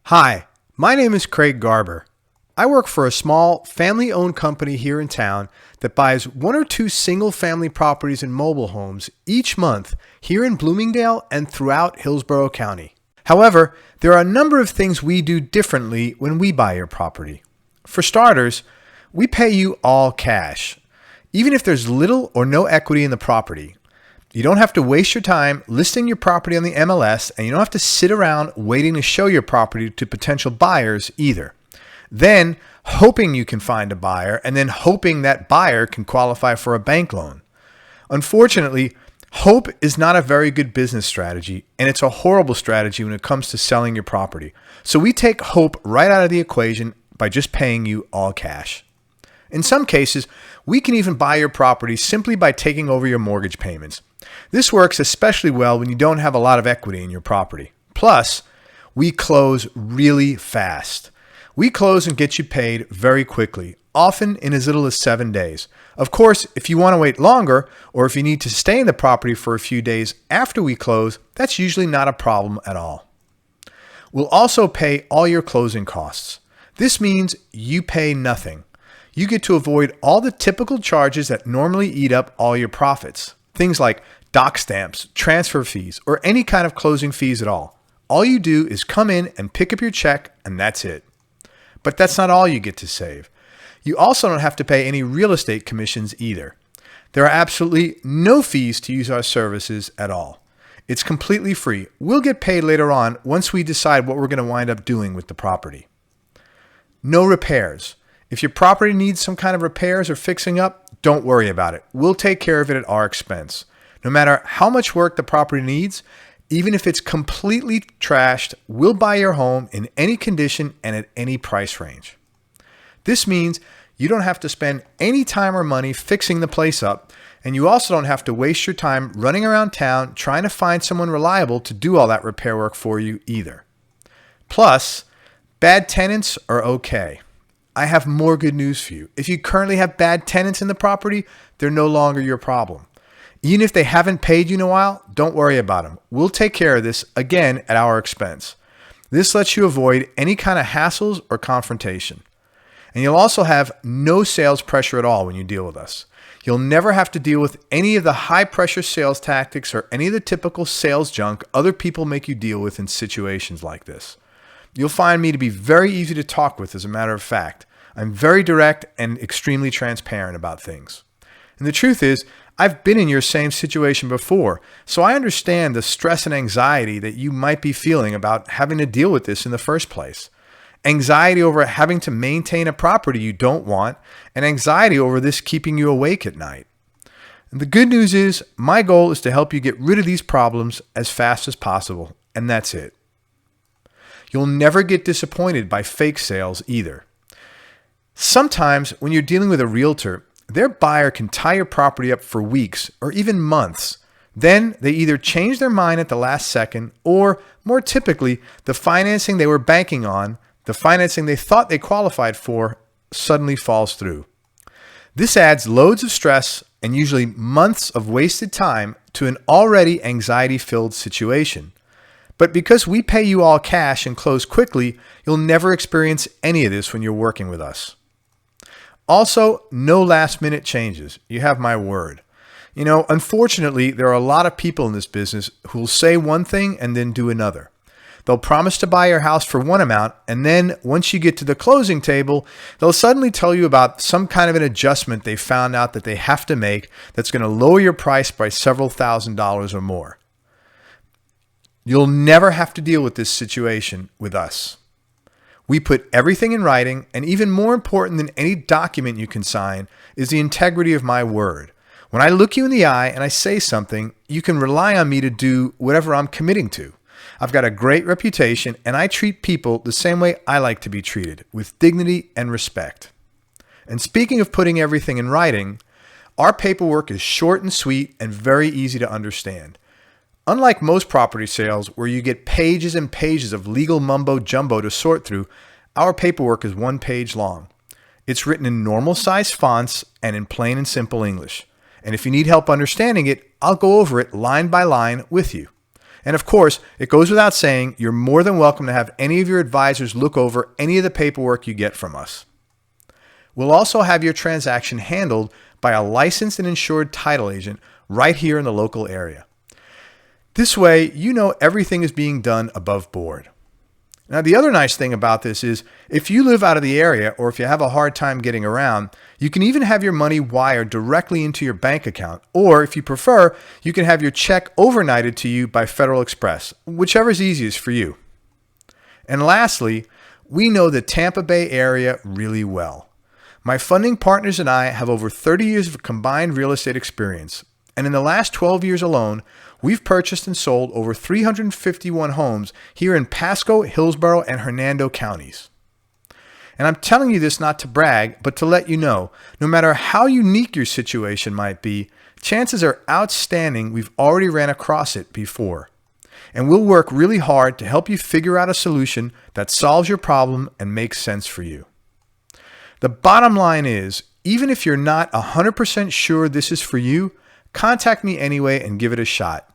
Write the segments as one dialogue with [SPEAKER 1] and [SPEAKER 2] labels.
[SPEAKER 1] Hi, my name is Craig Garber. I work for a small family-owned company here in town that buys one or two single-family properties and mobile homes each month here in Bloomingdale and throughout Hillsborough County. However, there are a number of things we do differently when we buy your property. For starters, we pay you all cash, even if there's little or no equity in the property. You don't have to waste your time listing your property on the MLS, and you don't have to sit around waiting to show your property to potential buyers either. Then hoping you can find a buyer, and then hoping that buyer can qualify for a bank loan. Unfortunately, hope is not a very good business strategy, and it's a horrible strategy when it comes to selling your property. So we take hope right out of the equation by just paying you all cash. In some cases, we can even buy your property simply by taking over your mortgage payments. This works especially well when you don't have a lot of equity in your property. Plus, we close really fast. We close and get you paid very quickly, often in as little as 7 days. Of course, if you want to wait longer, or if you need to stay in the property for a few days after we close, that's usually not a problem at all. We'll also pay all your closing costs. This means you pay nothing. You get to avoid all the typical charges that normally eat up all your profits. Things like doc stamps, transfer fees, or any kind of closing fees at all. All you do is come in and pick up your check, and that's it. But that's not all you get to save. You also don't have to pay any real estate commissions either. There are absolutely no fees to use our services at all. It's completely free. We'll get paid later on once we decide what we're going to wind up doing with the property. No repairs. If your property needs some kind of repairs or fixing up, don't worry about it. We'll take care of it at our expense. No matter how much work the property needs, even if it's completely trashed, we'll buy your home in any condition and at any price range. This means you don't have to spend any time or money fixing the place up, and you also don't have to waste your time running around town trying to find someone reliable to do all that repair work for you either. Plus, bad tenants are okay. I have more good news for you. If you currently have bad tenants in the property, they're no longer your problem. Even if they haven't paid you in a while, don't worry about them. We'll take care of this, again, at our expense. This lets you avoid any kind of hassles or confrontation. And you'll also have no sales pressure at all when you deal with us. You'll never have to deal with any of the high-pressure sales tactics or any of the typical sales junk other people make you deal with in situations like this. You'll find me to be very easy to talk with, as a matter of fact. I'm very direct and extremely transparent about things. And the truth is, I've been in your same situation before, so I understand the stress and anxiety that you might be feeling about having to deal with this in the first place. Anxiety over having to maintain a property you don't want, and anxiety over this keeping you awake at night. And the good news is, my goal is to help you get rid of these problems as fast as possible, and that's it. You'll never get disappointed by fake sales either. Sometimes when you're dealing with a realtor, their buyer can tie your property up for weeks or even months. Then they either change their mind at the last second, or more typically, the financing they were banking on, the financing they thought they qualified for, suddenly falls through. This adds loads of stress and usually months of wasted time to an already anxiety-filled situation. But because we pay you all cash and close quickly, you'll never experience any of this when you're working with us. Also, no last-minute changes. You have my word. Unfortunately, there are a lot of people in this business who will say one thing and then do another. They'll promise to buy your house for one amount, and then once you get to the closing table, they'll suddenly tell you about some kind of an adjustment they found out that they have to make that's going to lower your price by several $1,000s or more. You'll never have to deal with this situation with us. We put everything in writing, and even more important than any document you can sign is the integrity of my word. When I look you in the eye and I say something, you can rely on me to do whatever I'm committing to. I've got a great reputation, and I treat people the same way I like to be treated, with dignity and respect. And speaking of putting everything in writing, our paperwork is short and sweet and very easy to understand. Unlike most property sales where you get pages and pages of legal mumbo jumbo to sort through, our paperwork is 1 page long. It's written in normal size fonts and in plain and simple English. And if you need help understanding it, I'll go over it line by line with you. And of course, it goes without saying, you're more than welcome to have any of your advisors look over any of the paperwork you get from us. We'll also have your transaction handled by a licensed and insured title agent right here in the local area. This way, you know everything is being done above board. Now, the other nice thing about this is if you live out of the area or if you have a hard time getting around, you can even have your money wired directly into your bank account. Or if you prefer, you can have your check overnighted to you by Federal Express, whichever is easiest for you. And lastly, we know the Tampa Bay area really well. My funding partners and I have over 30 years of combined real estate experience. And in the last 12 years alone, we've purchased and sold over 351 homes here in Pasco, Hillsborough, and Hernando counties. And I'm telling you this not to brag, but to let you know, no matter how unique your situation might be, chances are outstanding we've already ran across it before. And we'll work really hard to help you figure out a solution that solves your problem and makes sense for you. The bottom line is, even if you're not 100% sure this is for you, contact me anyway and give it a shot.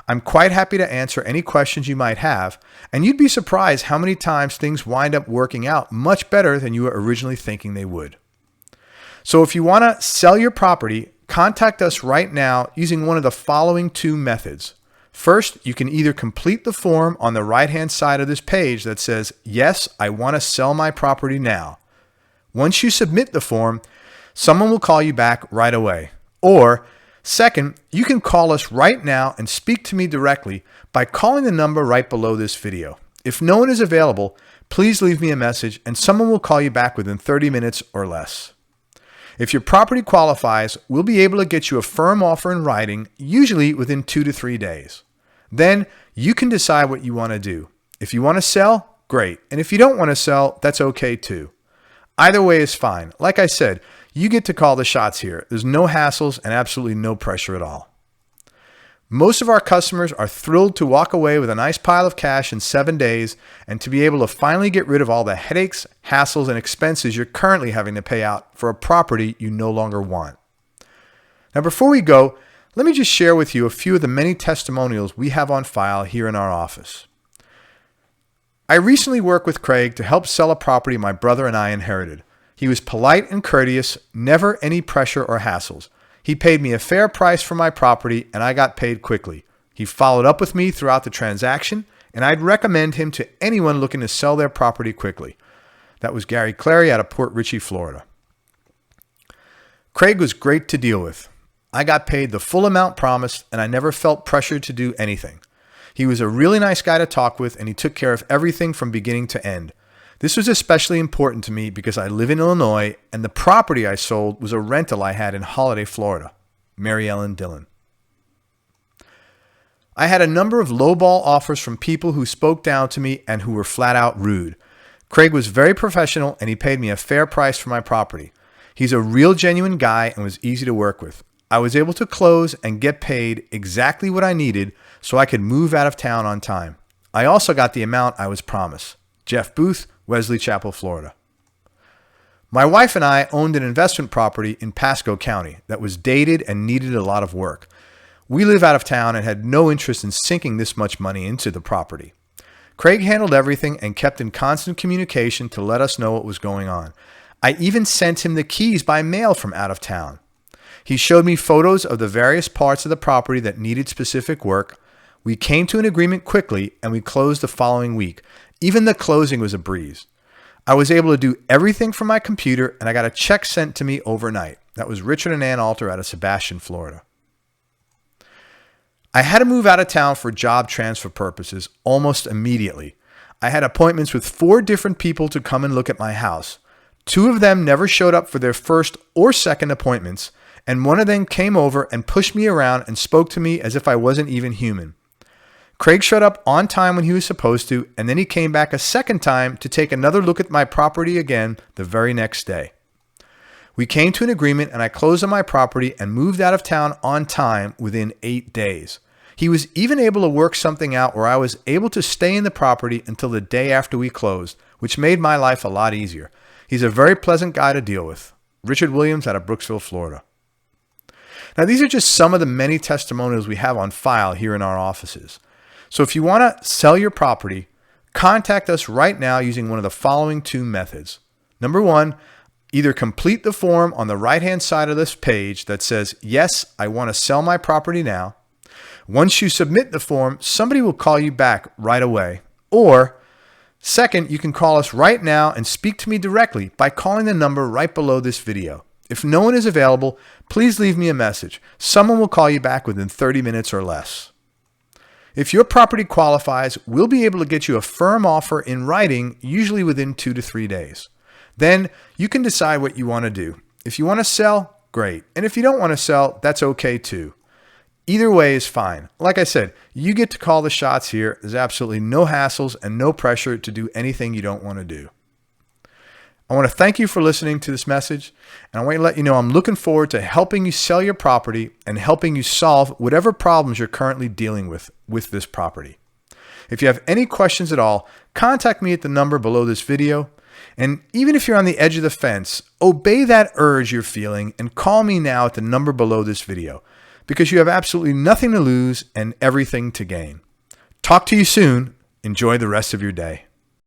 [SPEAKER 1] I'm quite happy to answer any questions you might have, and you'd be surprised how many times things wind up working out much better than you were originally thinking they would. So if you want to sell your property, contact us right now using one of the following two methods. First, you can either complete the form on the right-hand side of this page that says, "Yes, I want to sell my property now." Once you submit the form, someone will call you back right away. Or second, you can call us right now and speak to me directly by calling the number right below this video. If no one is available, please leave me a message and someone will call you back within 30 minutes or less. If your property qualifies, we'll be able to get you a firm offer in writing, usually within 2 to 3 days. Then you can decide what you want to do. If you want to sell, great. And if you don't want to sell, that's okay too. Either way is fine. Like I said, you get to call the shots here. There's no hassles and absolutely no pressure at all. Most of our customers are thrilled to walk away with a nice pile of cash in 7 days and to be able to finally get rid of all the headaches, hassles, and expenses you're currently having to pay out for a property you no longer want. Now, before we go, let me just share with you a few of the many testimonials we have on file here in our office. I recently worked with Craig to help sell a property my brother and I inherited. He was polite and courteous, never any pressure or hassles. He paid me a fair price for my property and I got paid quickly. He followed up with me throughout the transaction and I'd recommend him to anyone looking to sell their property quickly. That was Gary Clary out of Port Richey, Florida. Craig was great to deal with. I got paid the full amount promised and I never felt pressured to do anything. He was a really nice guy to talk with and he took care of everything from beginning to end. This was especially important to me because I live in Illinois and the property I sold was a rental I had in Holiday, Florida. Mary Ellen Dillon. I had a number of lowball offers from people who spoke down to me and who were flat out rude. Craig was very professional and he paid me a fair price for my property. He's a real genuine guy and was easy to work with. I was able to close and get paid exactly what I needed so I could move out of town on time. I also got the amount I was promised. Jeff Booth, Wesley Chapel, Florida. My wife and I owned an investment property in Pasco County that was dated and needed a lot of work. We live out of town and had no interest in sinking this much money into the property. Craig handled everything and kept in constant communication to let us know what was going on. I even sent him the keys by mail from out of town. He showed me photos of the various parts of the property that needed specific work. We came to an agreement quickly and we closed the following week. Even the closing was a breeze. I was able to do everything from my computer and I got a check sent to me overnight. That was Richard and Ann Alter out of Sebastian, Florida. I had to move out of town for job transfer purposes almost immediately. I had appointments with 4 different people to come and look at my house. 2 of them never showed up for their first or second appointments, and one of them came over and pushed me around and spoke to me as if I wasn't even human. Craig showed up on time when he was supposed to, and then he came back a second time to take another look at my property again the very next day. We came to an agreement and I closed on my property and moved out of town on time within 8 days. He was even able to work something out where I was able to stay in the property until the day after we closed, which made my life a lot easier. He's a very pleasant guy to deal with. Richard Williams out of Brooksville, Florida. Now, these are just some of the many testimonials we have on file here in our offices. So if you want to sell your property, contact us right now using one of the following two methods. Number one, either complete the form on the right-hand side of this page that says, yes, I want to sell my property now. Once you submit the form, somebody will call you back right away. Or second, you can call us right now and speak to me directly by calling the number right below this video. If no one is available, please leave me a message. Someone will call you back within 30 minutes or less. If your property qualifies, we'll be able to get you a firm offer in writing, usually within 2 to 3 days. Then you can decide what you want to do. If you want to sell, great. And if you don't want to sell, that's okay too. Either way is fine. Like I said, you get to call the shots here. There's absolutely no hassles and no pressure to do anything you don't want to do. I want to thank you for listening to this message, and I want to let you know I'm looking forward to helping you sell your property and helping you solve whatever problems you're currently dealing with this property. If you have any questions at all, contact me at the number below this video. And even if you're on the edge of the fence, obey that urge you're feeling and call me now at the number below this video, because you have absolutely nothing to lose and everything to gain. Talk to you soon. Enjoy the rest of your day.